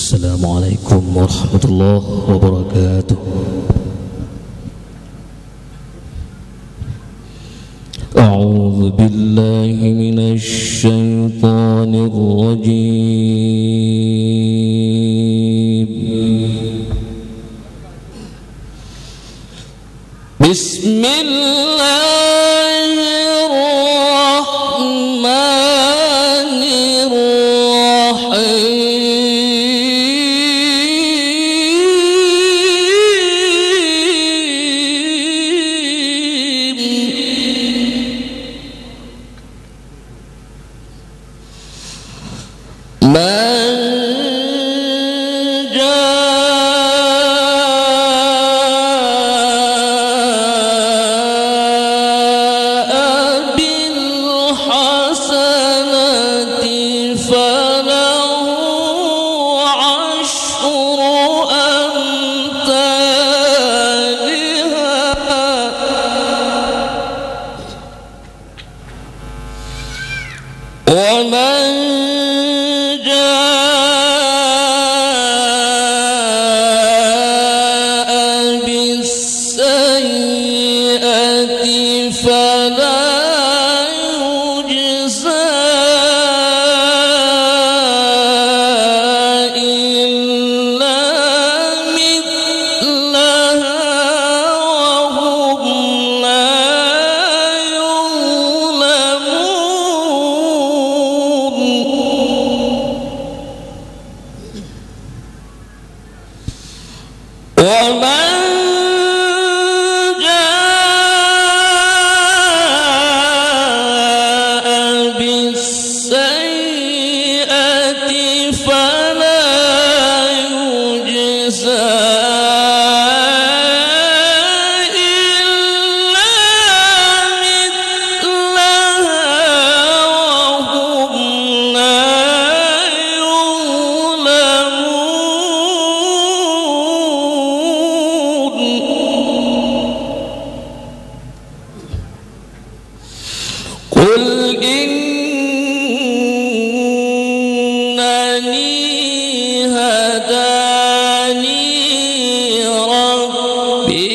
السلام عليكم ورحمة الله وبركاته. أعوذ بالله من الشيطان الرجيم. بسم الله الرحمن الرحيم. ومن جاء بالسيئة فلا يجزى إلا مثلها وهم لا ومن جاء بالسيئة فلا يجزى إلا مثلها وهم لا قل إنني هداني ربي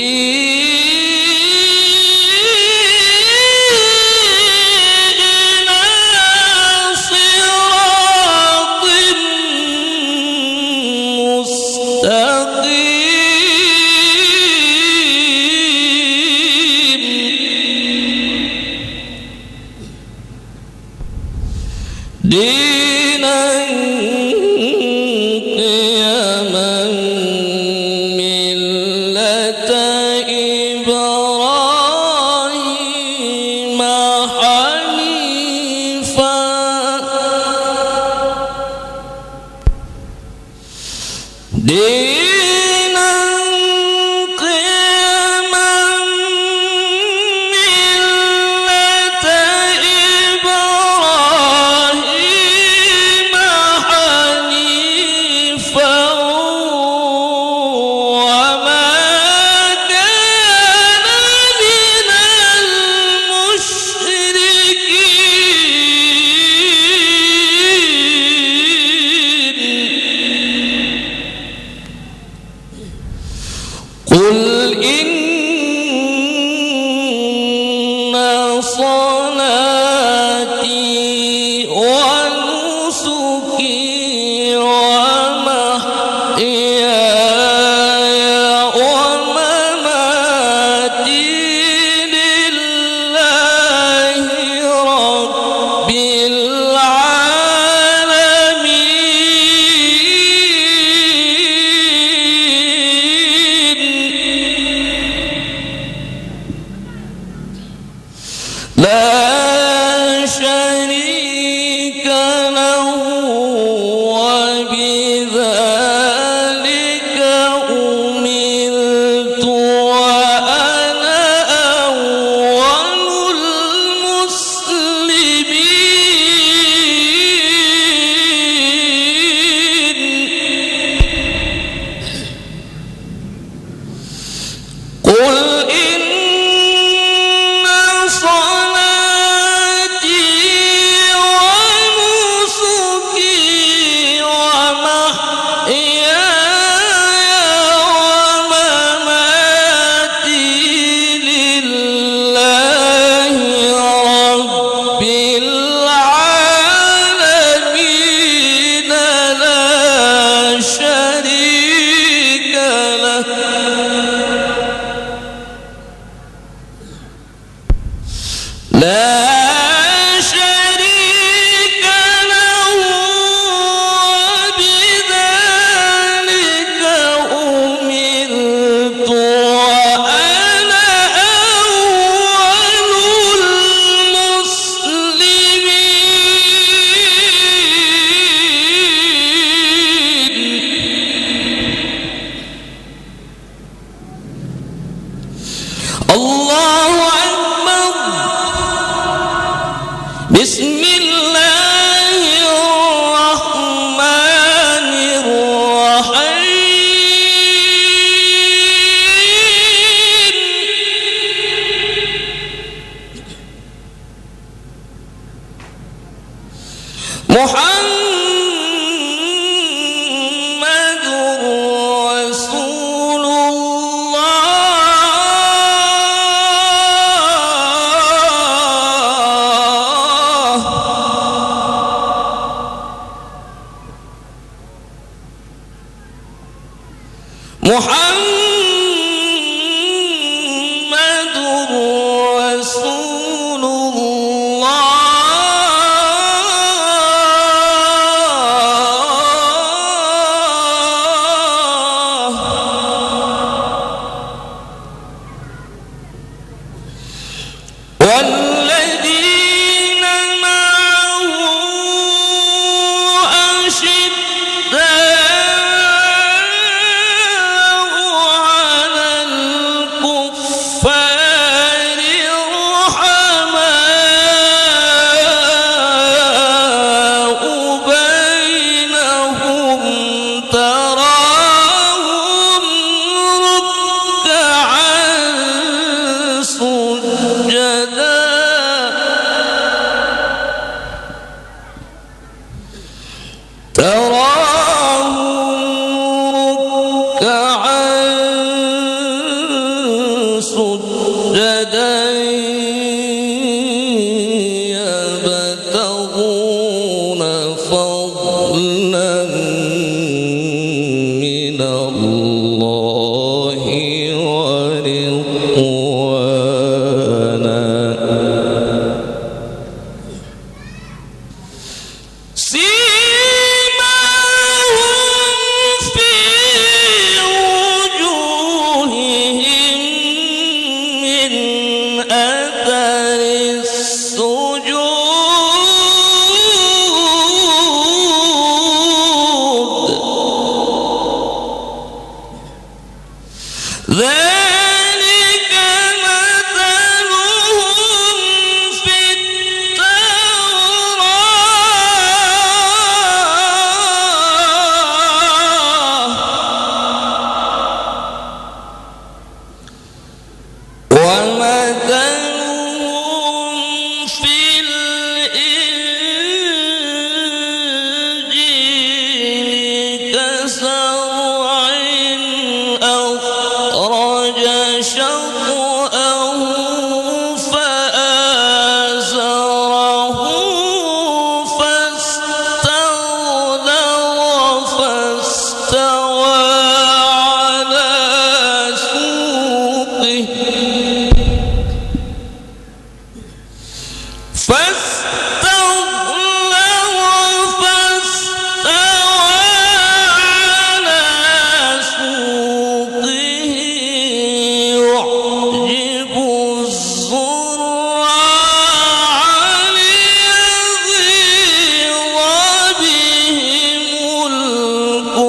إلى صراط مستقيم دينا قيما ملة إبراهيم حنيفا دينا قيما ملة إبراهيم حنيفا وما كان من المشركين. قل إن صلاتي ونسكي ومحياي ومماتي لله رب لا شريك له وبذلك أمرت وأنا أول المسلمين. قل إن صلاتي لا شريك له وبذلك أمرت وأنا أول المسلمين. الله أكبر. بسم الله الرحمن الرحيم. محمد رسول محمد رسول الله. والذين معه سجدا يبتغون فضلا من الله ورضوانا. ذلك مثلهم في التوراة ومثلهم في الإنجيل كزرع أخرج شطأه فآزره فاستغلظ فاستوى على سوقه يعجب الزراع ليغيظ بهم الكفار.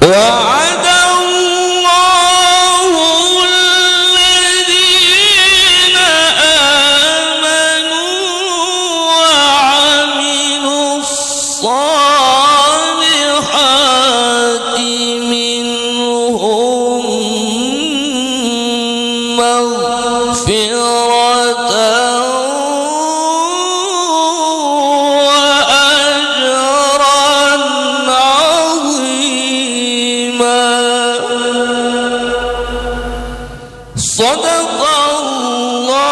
وعد الله الذين آمنوا وعملوا الصالحات منهم مغفرة وأجرا عظيما. صدق الله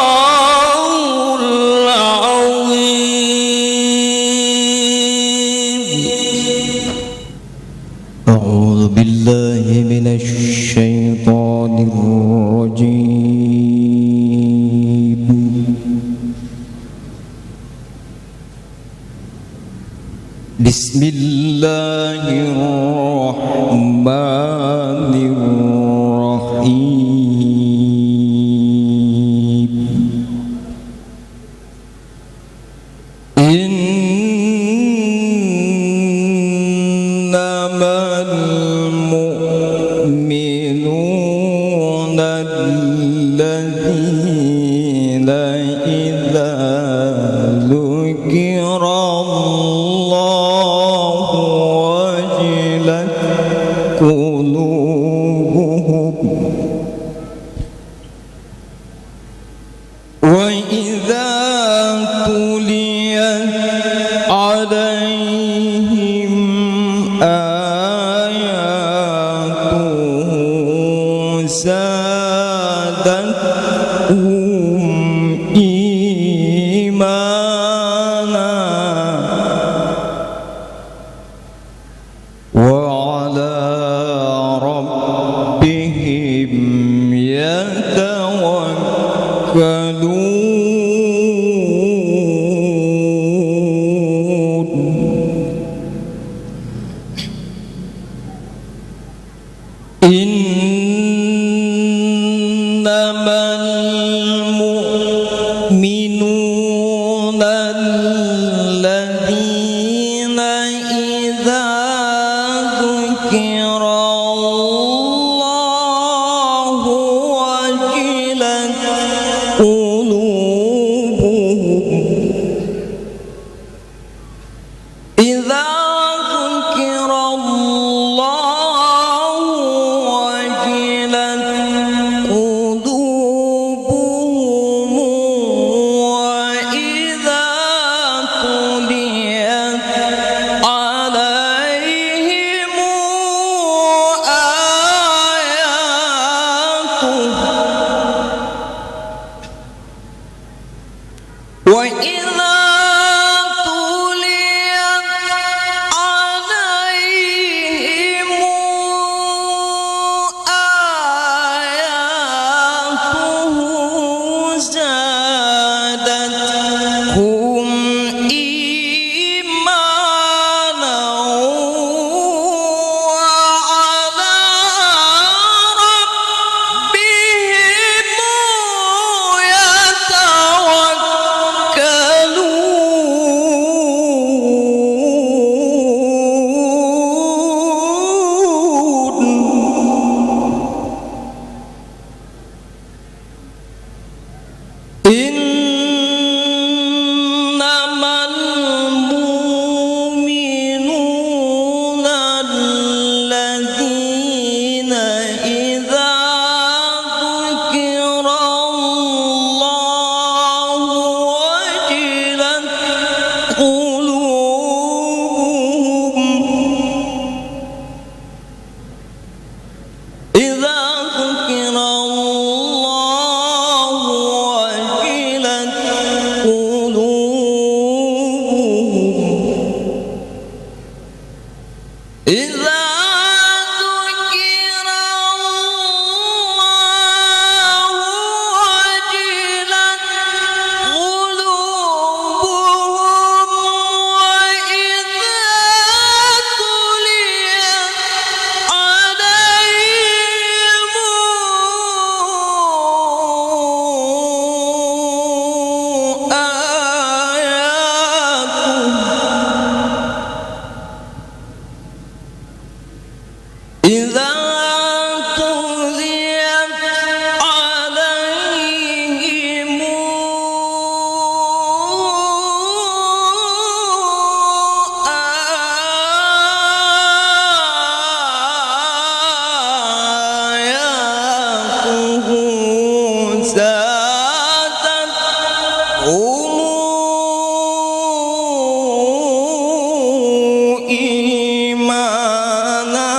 العظيم. بسم الله الرحمن الرحيم إنما المؤمنون الذين إذا ذكر الله وجلت قلوبهم وإذا تليت عليهم آياته زادتهم إيمانا وعلى ربهم يتوكلون إنما المؤمنون الذين إذا ذكر الله وجلت قلوبهم إذا ذكر الله وجلت قلوبهم وإذا تليت عليهم آياته وإذا هم إيمانا وعلى إيمانا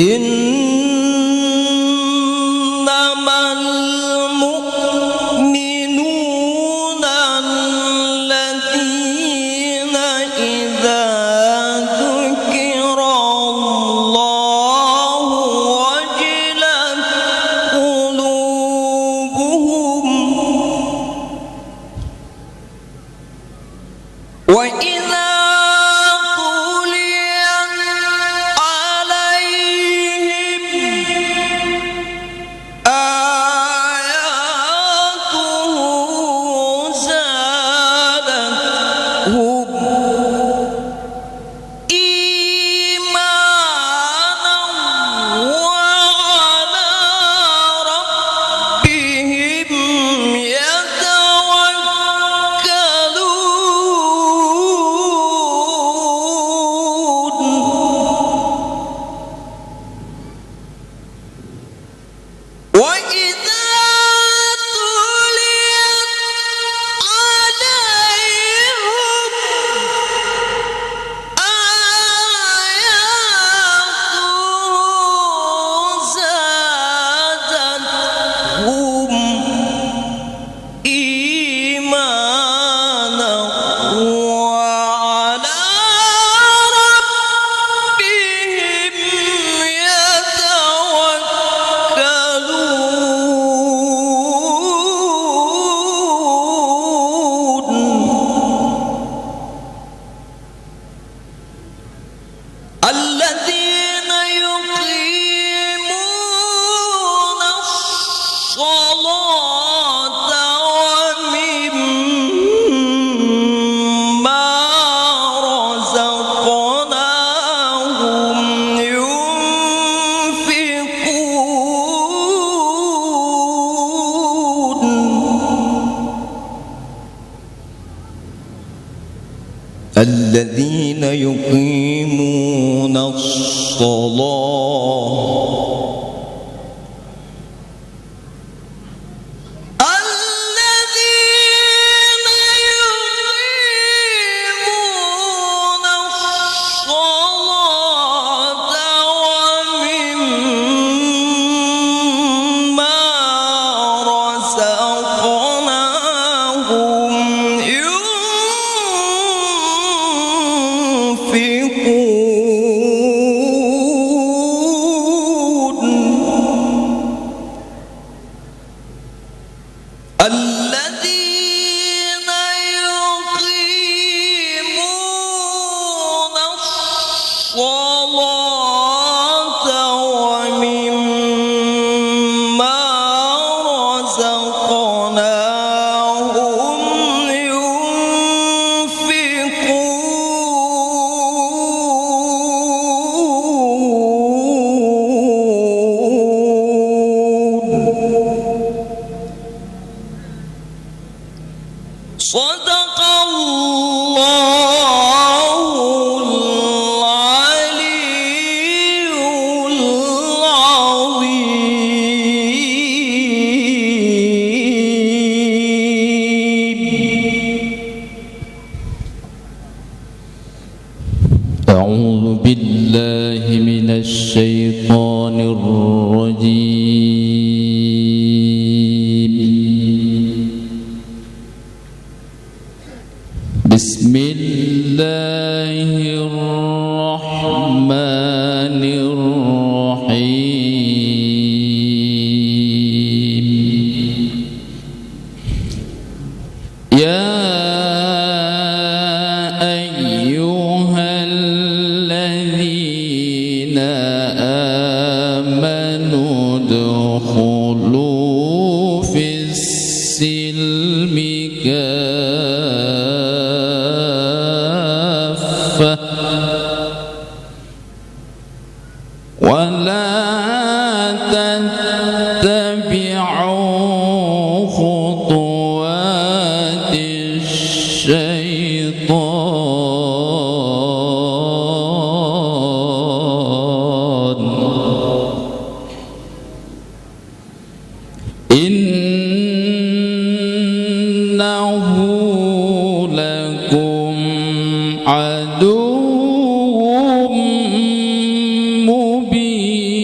إنما المؤمنون الذين إذا ذكر الله وجلت قلوبهم وإذا تليت عليهم آياته زادتهم إيمانا وعلى ربهم وإذا تليت عليهم آياته زادتهم إيمانا وعلى ربهم الذين يقيمون الصلاة ومما رزقناهم ينفقون الذين يقيمون الصلاة ومما رزقناهم الذين يقيمون الصلاة ومما رزقناهم صدق الله العلي العظيم. أعوذ بالله من الشيطان الرجيم. بسم الله الرحمن الرحيم. يا أيها الذين آمنوا ادخلوا في السلم كافة ولا تتبعوا خطوات الشيطان إنه لكم عدو مبين.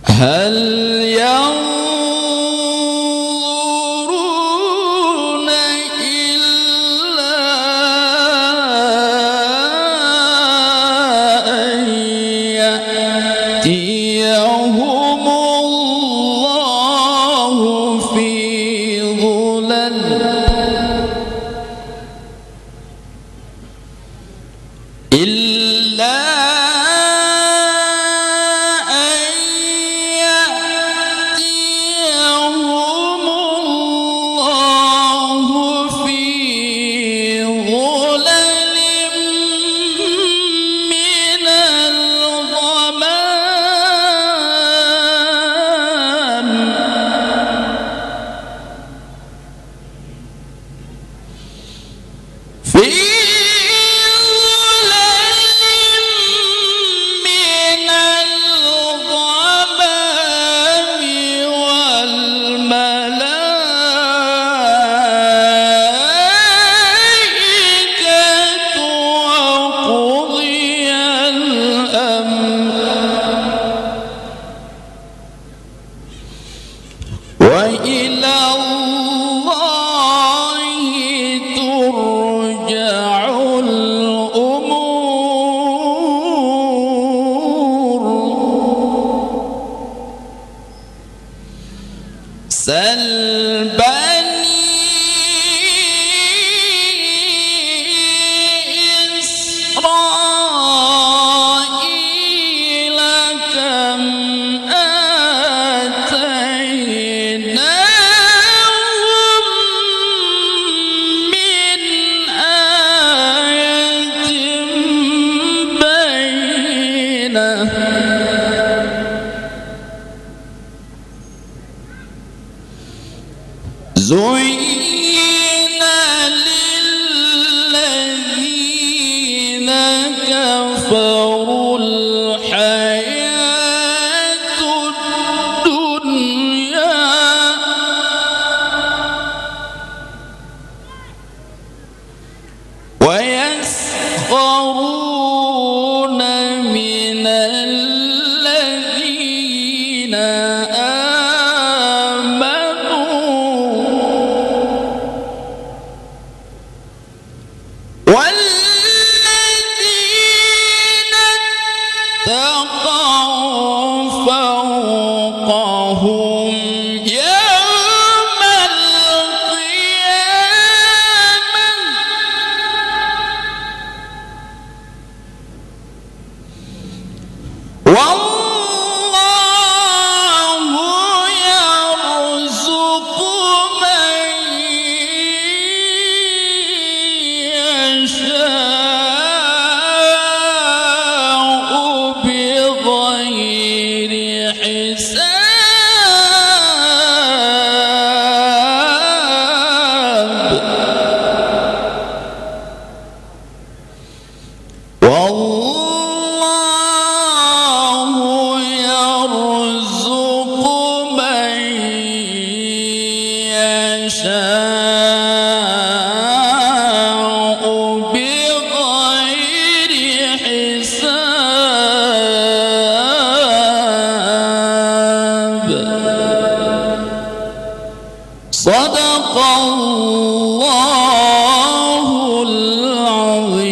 هل ينظرون إلا أن يأتيهم الله في ظلل إلا وإلى الله ترجع الأمور سل بني إسرائيل كم زين للذين كفروا الحياة الدنيا ويسخرون من الذين اتقوا فوقهم يوم القيامة والله يرزق من يشاء والله يرزق من يشاء بغير حساب صدق الله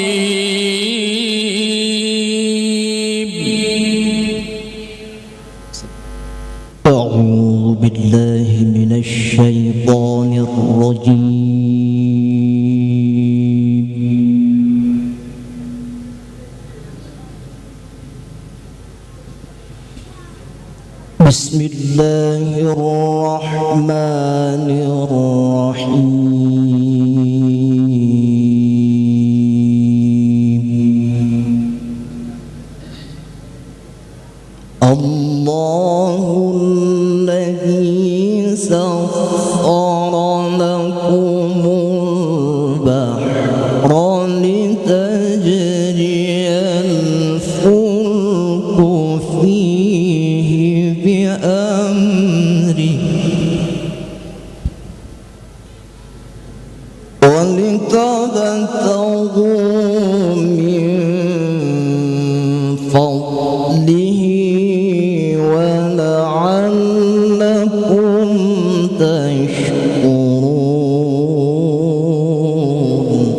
أعوذ بالله من الشيطان الرجيم بسم الله الرحمن الرحيم الله سخر لكم البحر لتجري الفلك فيه بأمره ولتبتغوا من فضله ولعلكم تشكرون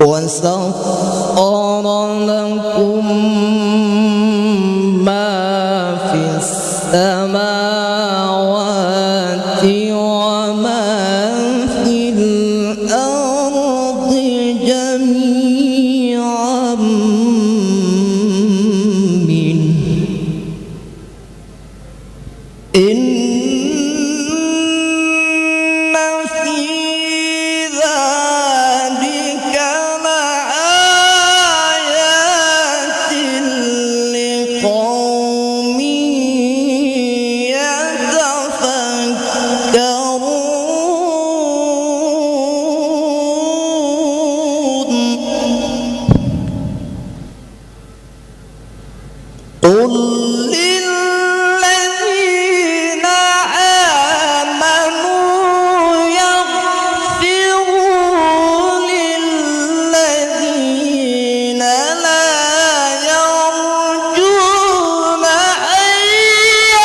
وسخر لكم ما في السماوات وما في الأرض جميعا منه إن في ذلك لآيات لقوم يتفكرون قل للذين آمنوا يغفروا للذين لا يرجون أيام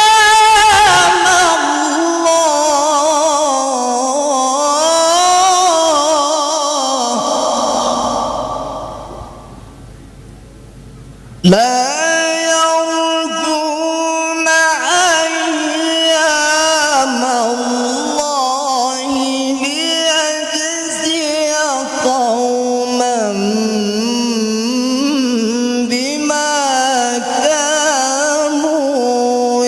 الله لا يرجون أيام الله ليجزي قوما بما كانوا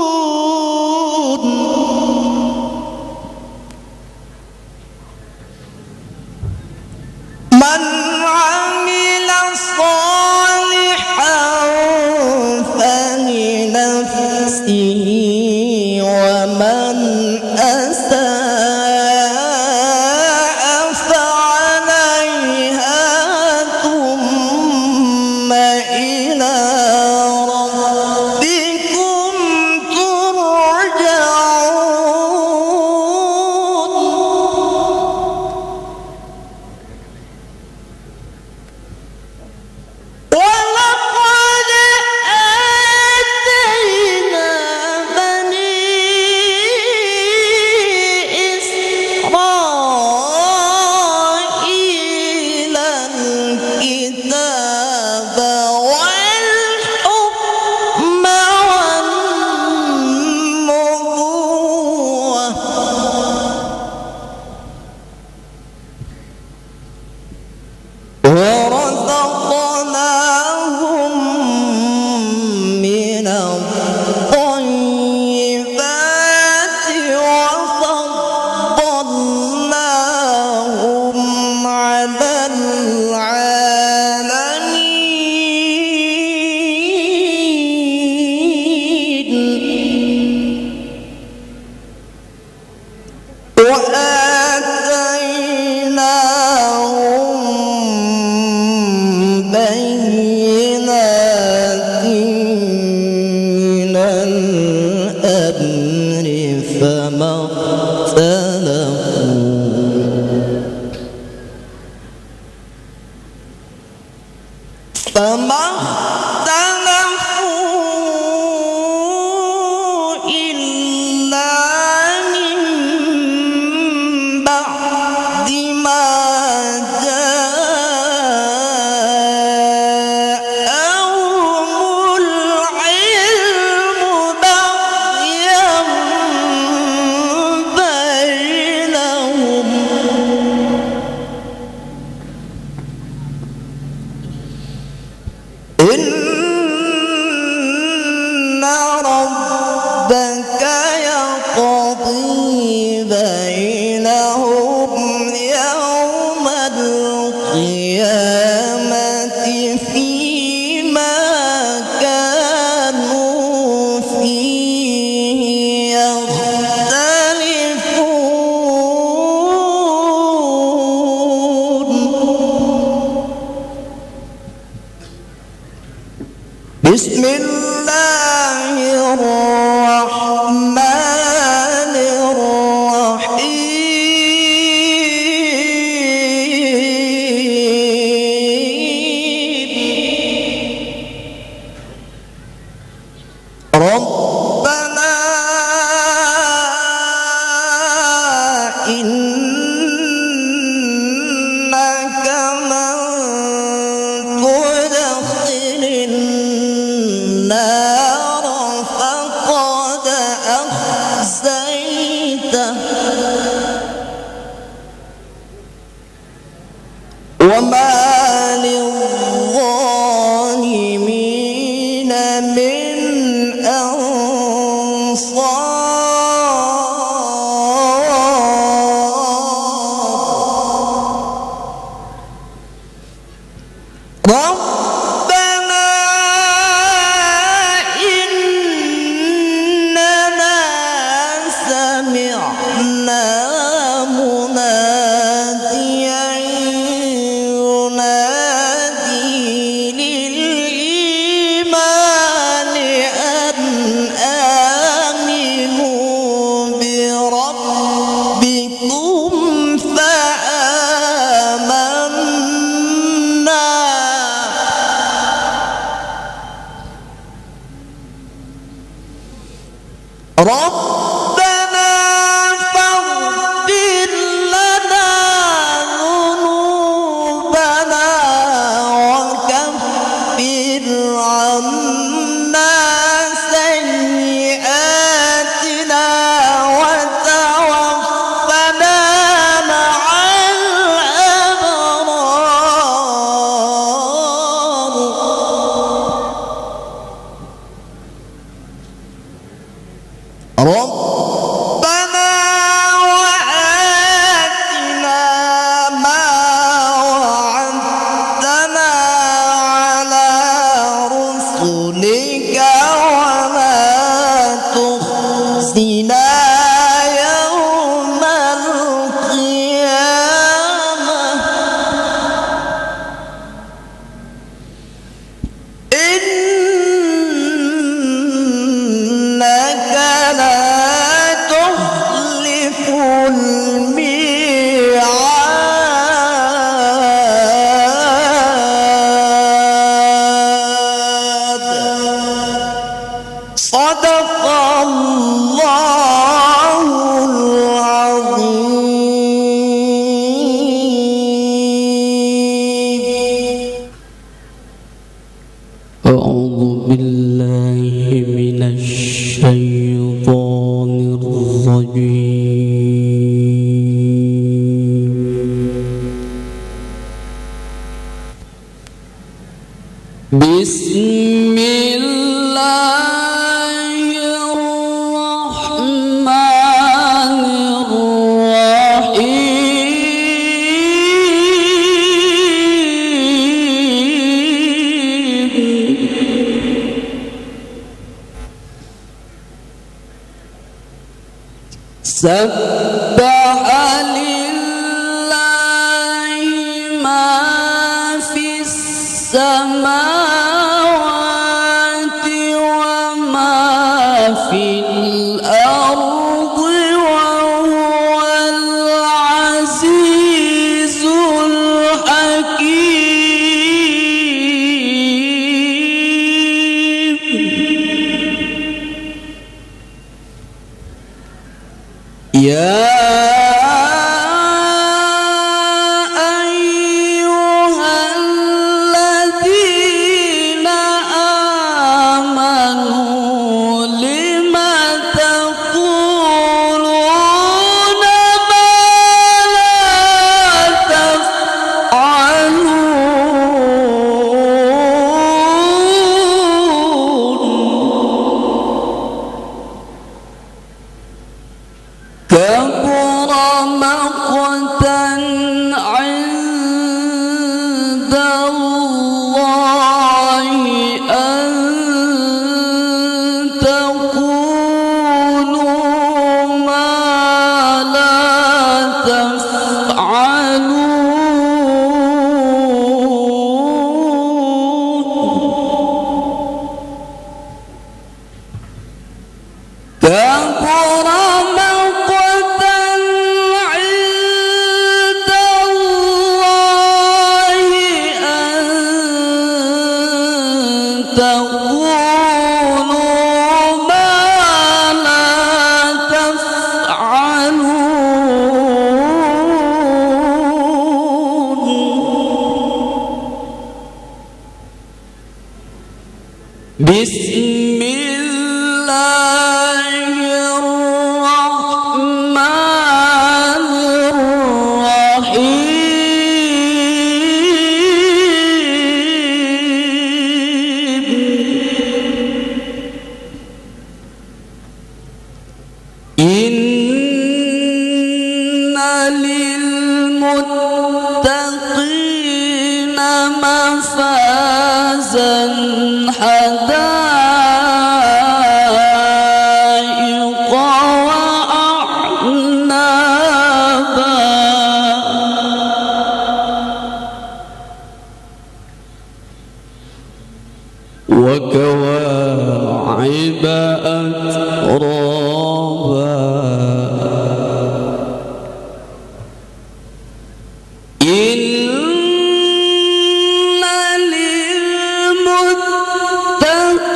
يكسبون من عمل صالحا فلنفسه ومن أساء فعليها ثم إلى ربكم ترجعون ولقد آتينا بني إسرائيل الكتاب والحكم والنبوة ورزقناهم من الطيبات وفضلناهم على العالمين وآتيناهم بينات من الأمر فما اختلفوا إلا من بعد ما جاءهم العلم بغيا بينهم إن ربك يقضي بينهم يوم القيامة فيما بسم الله الرحمن الرحيم ربنا إنك من تدخل النار فقد أخزيته وما للظالمين من ربنا إننا سمعنا مناديا ينادي للإيمان أن آمنوا بربكم فآمنا ربنا فاغفر لنا ذنوبنا وكفر عنا سيئاتنا وتوفنا مع الأبرار ربنا وآتنا ما وعدتنا على رسلك ولا تخزنا يوم القيامة إنك لا تخلف الميعاد صدق الله العظيم. أعوذ بالله من الشيطان الرجيم. بسم الله الرحمن الرحيم سبح لله ما في السماوات وما في الأرض وهو العزيز الحكيم. يا أيها الذين آمنوا لم تقولون ما لا تفعلون كبر تقولوا ما لا تفعلون بسم الله الرحمن الرحيم إن للمتقين مفازا حدائق وأعنابا وكواعب أترابا إن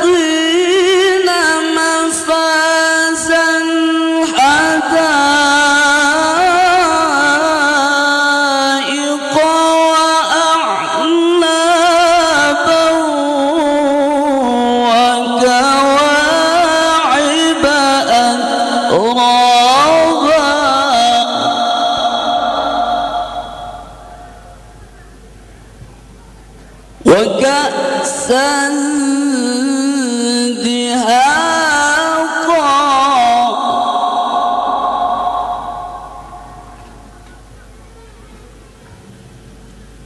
للمتقين مفازا حدائق وأعنابا وكواعب أترابا وكأسا دهاقا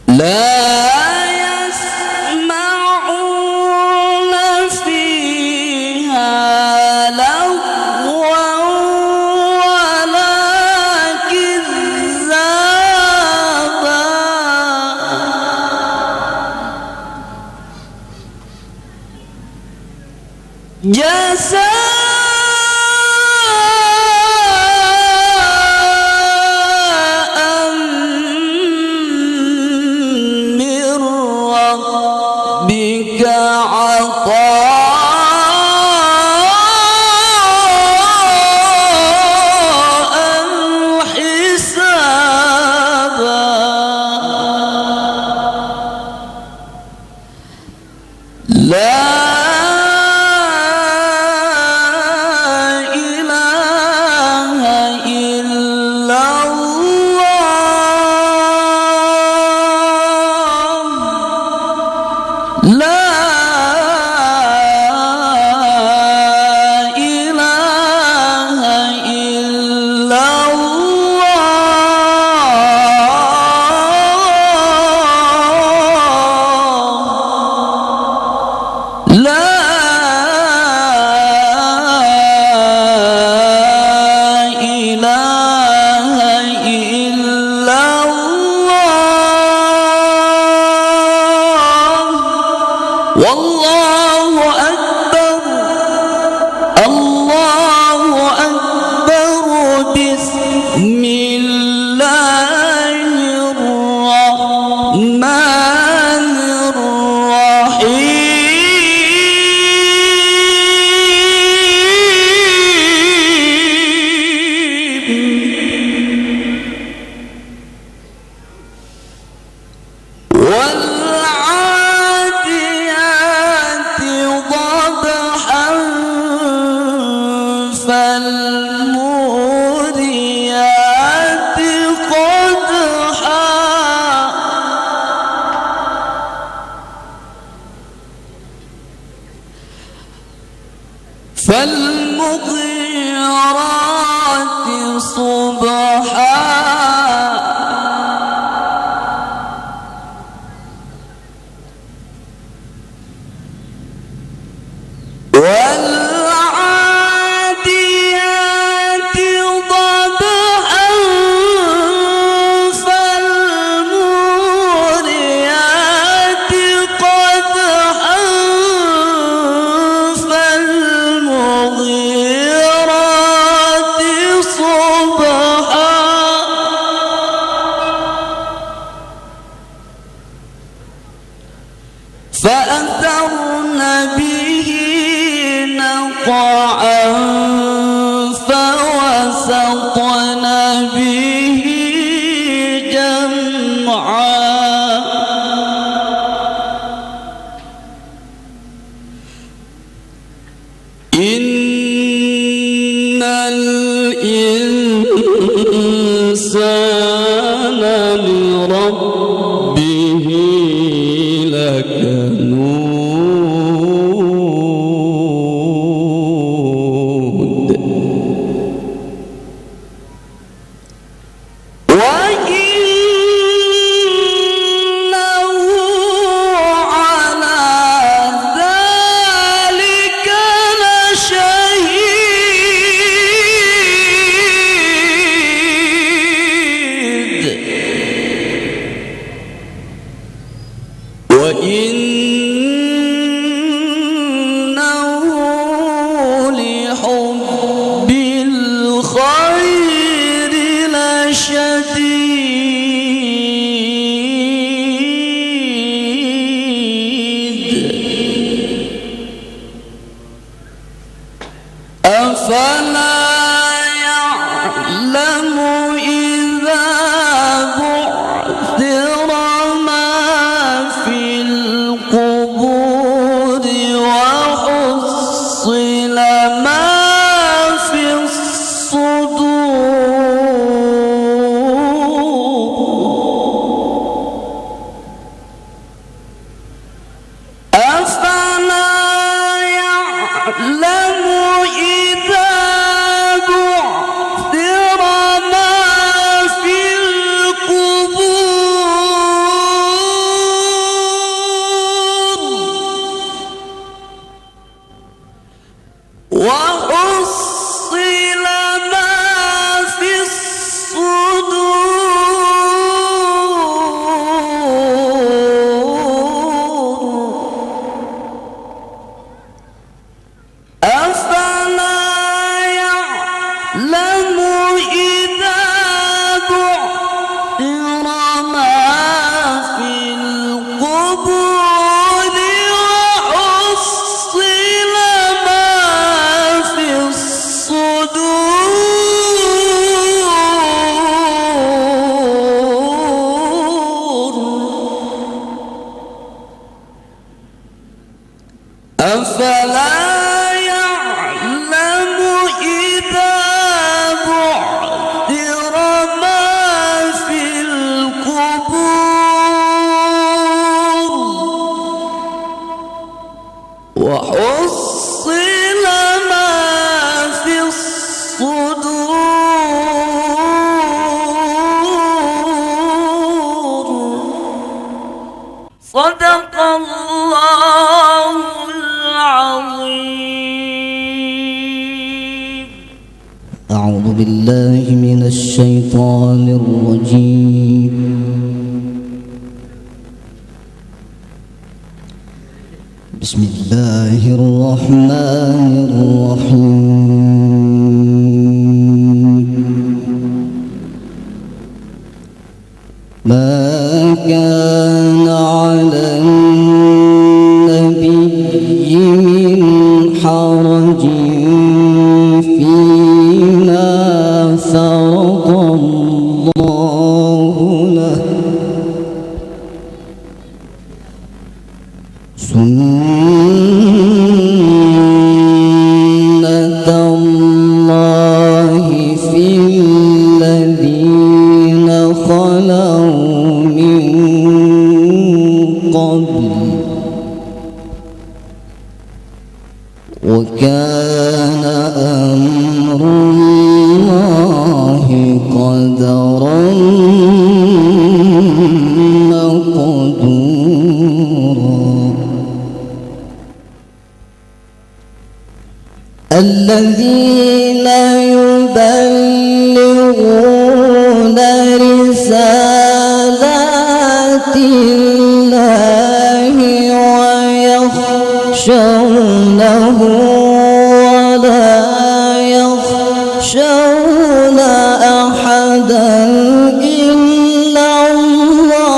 لا يسمعون فيها لغوا ولا كذابا جزاء من ربك عطاء حسابا لا لا إله إلا الله لا إله إلا الله والله أكبر الله أكبر بسم الله الرحمن الرحيم والعاديات ضبحا فالموريات قدحا فالمغيرات صبحا والعاديات ضبحا فالموريات قدحا فالمغيرات فأثرن به نقعا فوسطن به جمعا إن الإنسان لربه لكنود وإنه على ذلك لشهيد وإنه لحب الخير لشديد أفلا يعلم إذا بعثر ما في القبور وحصل ما في الصدور أفلا يعلم إذا بعثر ما في القبور وحصل ما في الصدور أفلا يعلم إذا بعثر ما في القبور وحصل ما في الصدور أفلا يعلم إذا بعثر ما في القبور وحصل ما في الصدور صدق الله العظيم. أعوذ بالله من الشيطان الرجيم. بسم الله الرحمن الرحيم. ما كان على النبي من حرج فيما فرض الله له سنة الله في الذين خلوا من قبل وكان أمر الله قدرا مقدورا. الذين يبلغون رسالات الله ويخشونه ولا يخشون أحدا إلا الله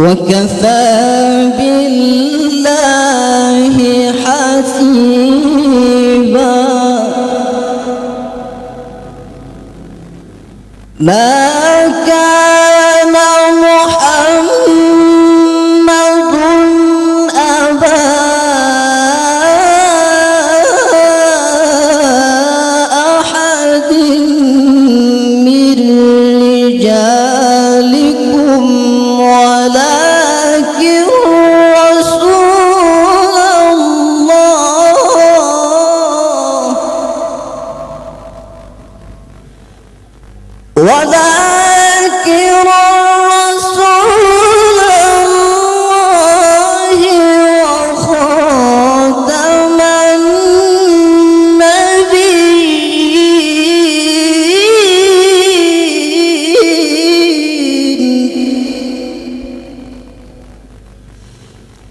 وكفى بالله حسيبا ما كان محمد أبا أحد من رجالكم ولكن رسول الله وخاتم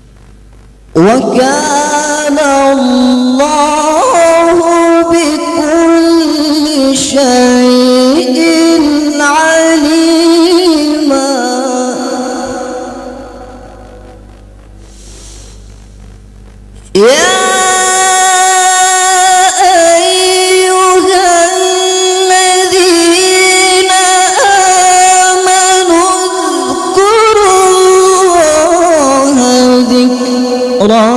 النبيين وكان الله بكل شيء عليما يا أيها الذين آمنوا اذكروا الله ذكرا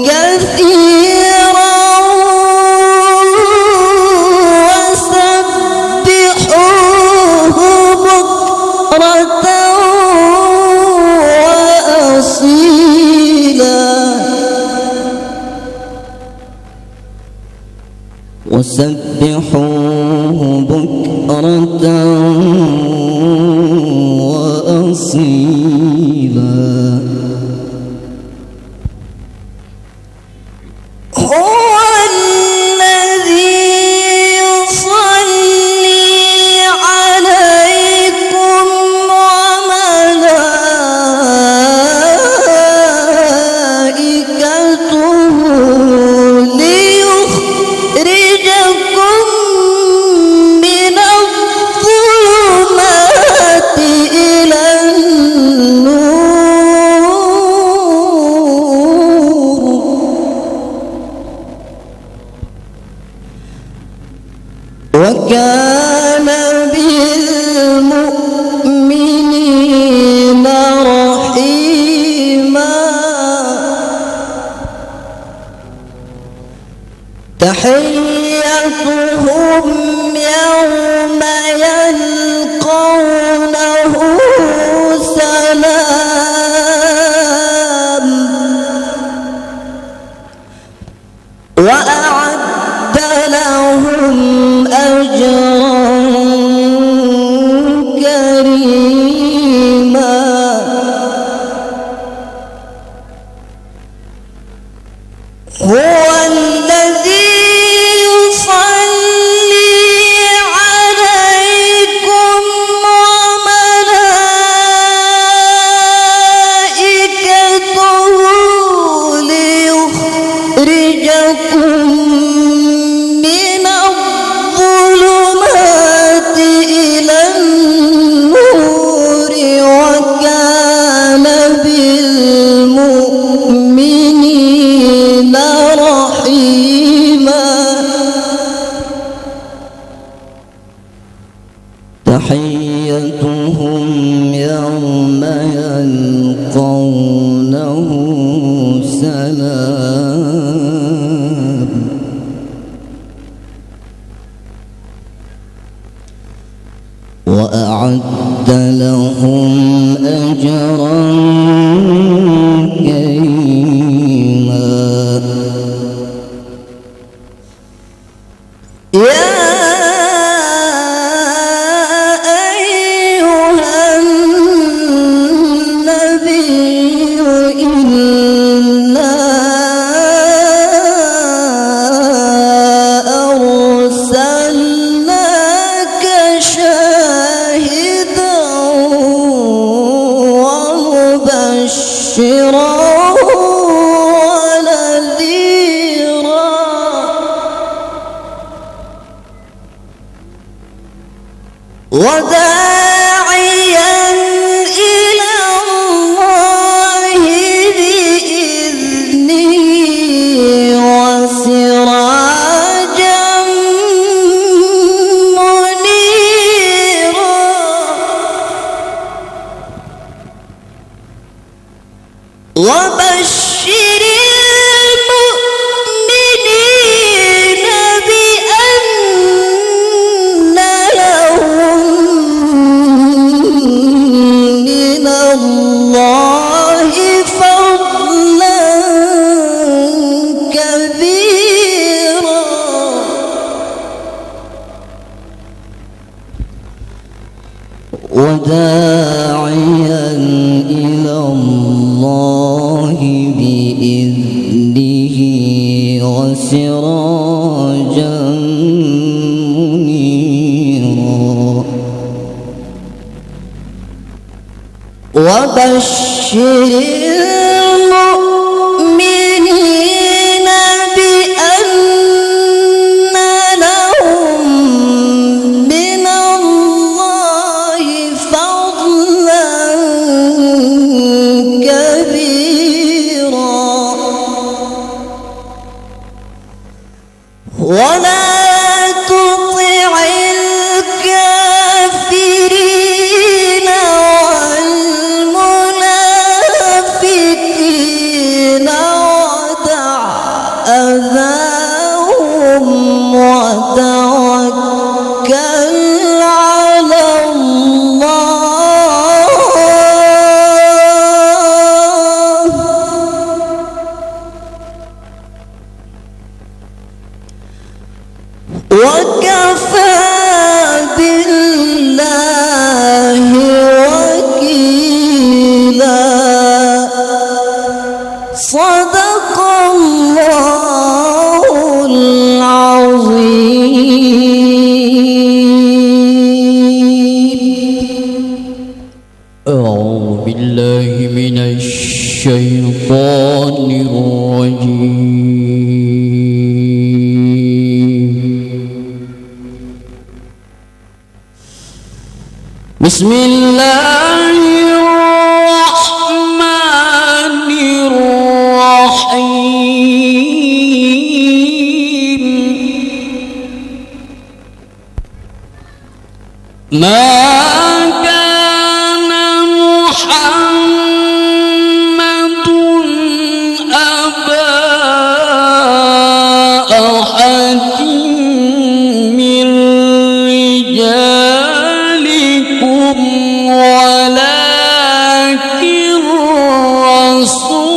كثيرا وسبحوه بكرة وأصيلا وسبحوه بكرة وأصيلا هو الذي يصلي عليكم وملائكته ليخرجكم من الظلمات إلى النور وكان بالمؤمنين رحيما تحيتهم يوم يلقونه سلام وأعد لهم أجرا كريما هو الذي يصلي عليكم وملائكته ليخرجكم من الظلمات إلى النور وكان بالمؤمنين رحيما تحيتهم يوم يلقونه سلام وأعد لهم أجرا كريما يا أيها النبي إنا أرسلناك شاهدا ومبشرا ونذيرا وداعيا إلى وبشر المؤمنين بأن لهم من الله فضلا كبيرا وداعيا إلى الله بإذنه وسراجا منيرا وبشر المؤمنين بأن لهم من الله فضلا كبيرا ولا تطع الكافرين والمنافقين ودع أذاهم وتوكل على الله وكفى بالله وكيلا صدق الله العظيم. أعوذ بالله من الشيطان الرجيم. بسم الله الرحمن الرحيم. ما كان محمد أبا أحد من رجالكم ولكن رسول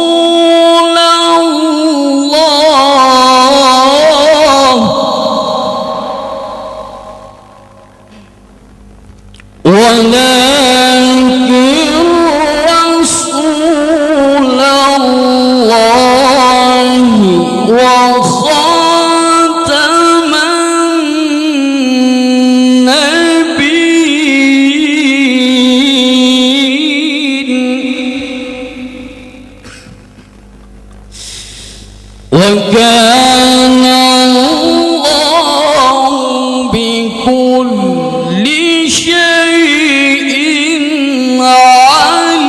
الله وخاتم النبيين وكان الله بكل شيء عليما.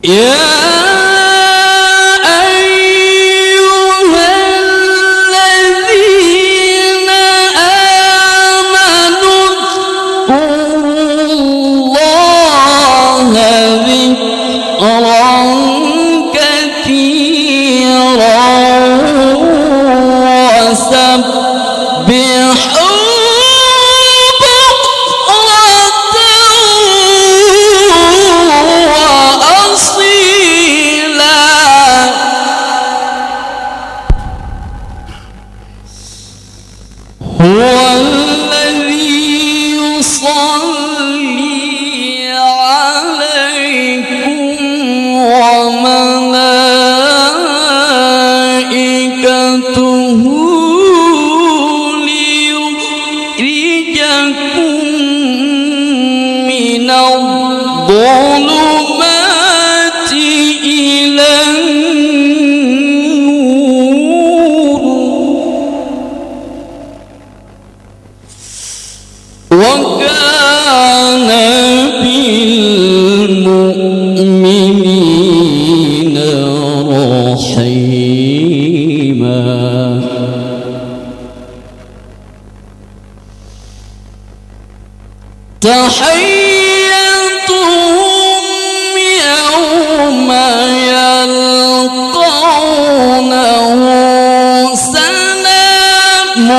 يا أيها الذين آمنوا اذكروا الله ذكرا كثيرا وسبحوا هو الذي يصلي عليكم وملائكته ليخرجكم من الظلمات إلى النور وكان بالمؤمنين رحيما. وتحيتهم يوم يلقونه سلام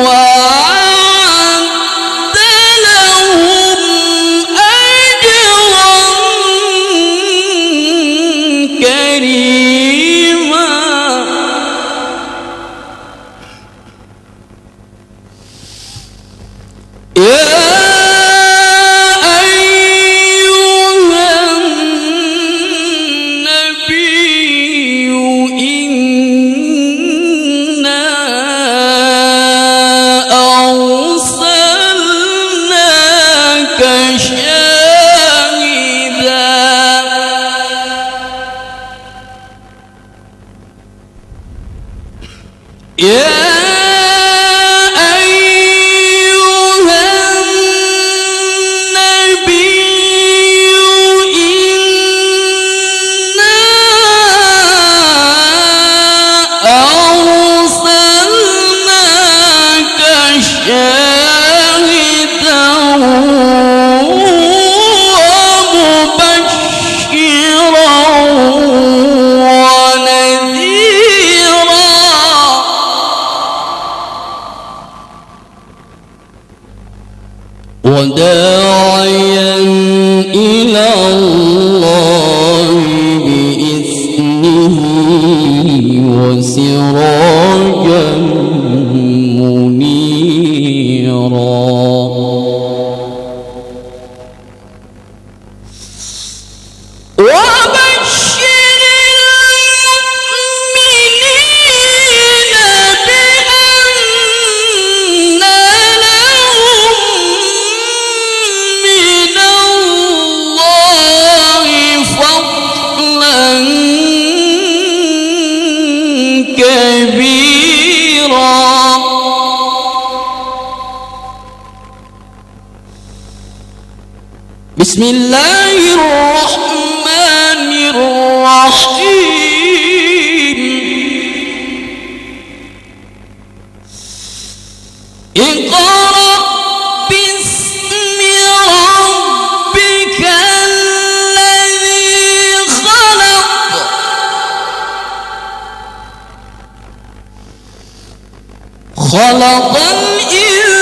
وأعد لهم أجرا كريما وداعيا إلى الله بإذنه وسراجا منيرا بسم الله الرحمن الرحيم اقرأ باسم ربك الذي خلق خلق الإنسان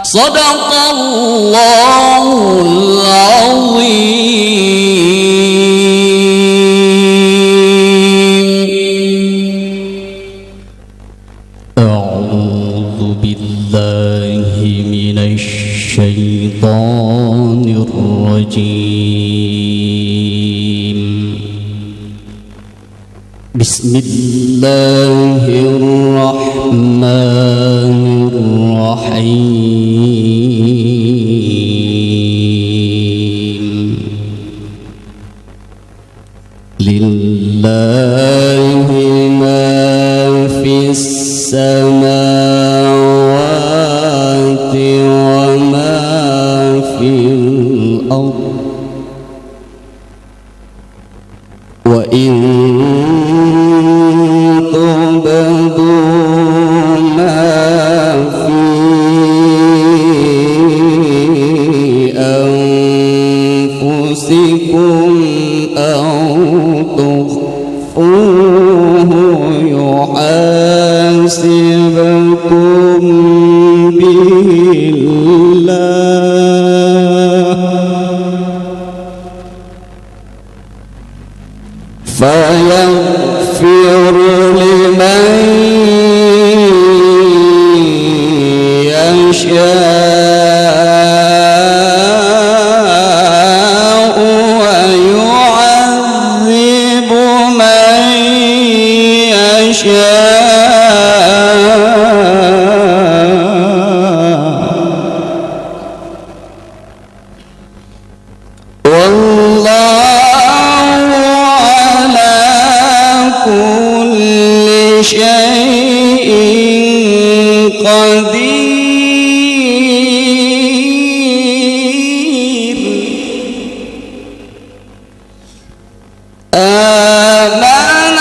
صدق الله العظيم. أعوذ بالله من الشيطان الرجيم. بسم الله الرحمن الرحيم. لله ما في السماوات وما في الأرض وإن تبدوا أنفسكم أو تخفوه يحاسبكم به الله فيغفر لمن يشاء ويعذب من يشاء والله على كل شيء قدير آمن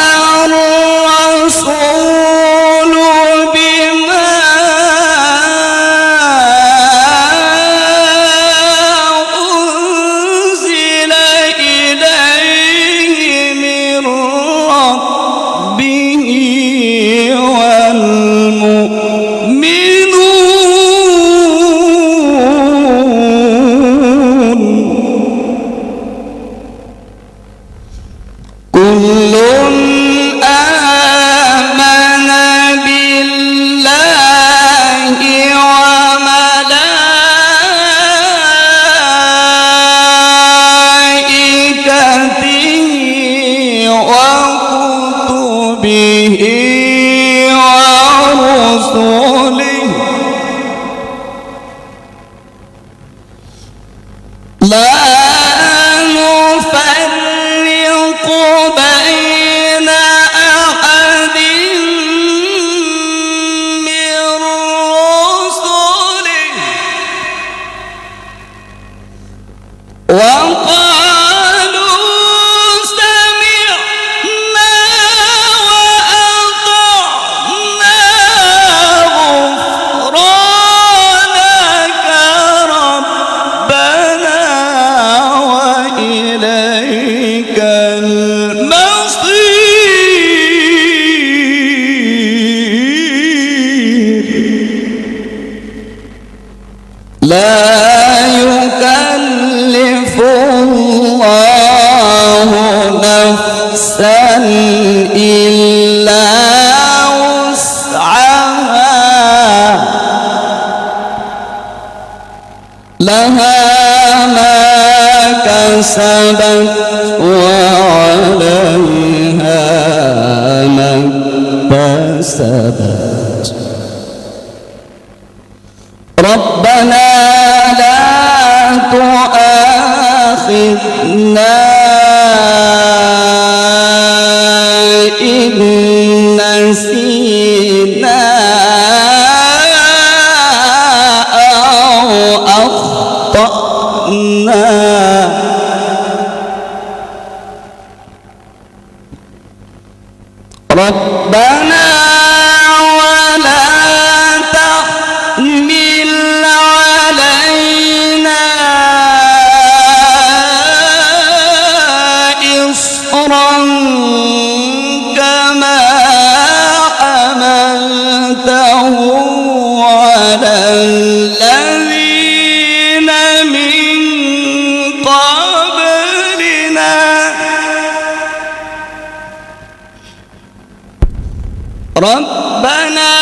الرسول بما أنزل إليه من ربه والمؤمنون كل آمن بالله وملائكته وكتبه ورسله لا نفرق بين أحد من رسله وقالوا سمعنا وأطعنا غفرانك ربنا وإليك المصير لا يكلف الله نفسا إلا وسعها لها ما كسبت وعليها ما اكتسبت ربنا لا تؤاخذنا إن نسينا أو أخطأنا ربنا ولا تحمل علينا إصرا كما حملته على الذين من قبلنا ربنا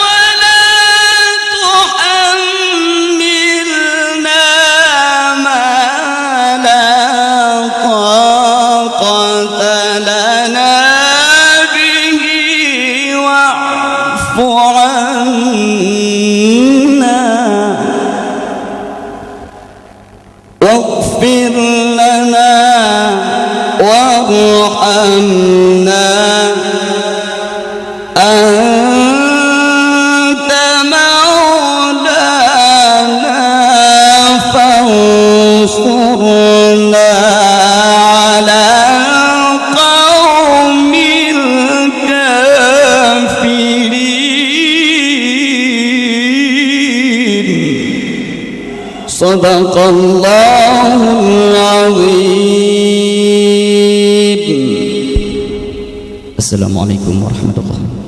ولا تحملنا ما لا طاقة لنا به واعف عنا واغفر لنا وارحمنا أنت مولانا فانصرنا على القوم الكافرين صدق الله العظيم. Assalamualaikum warahmatullahi wabarakatuh.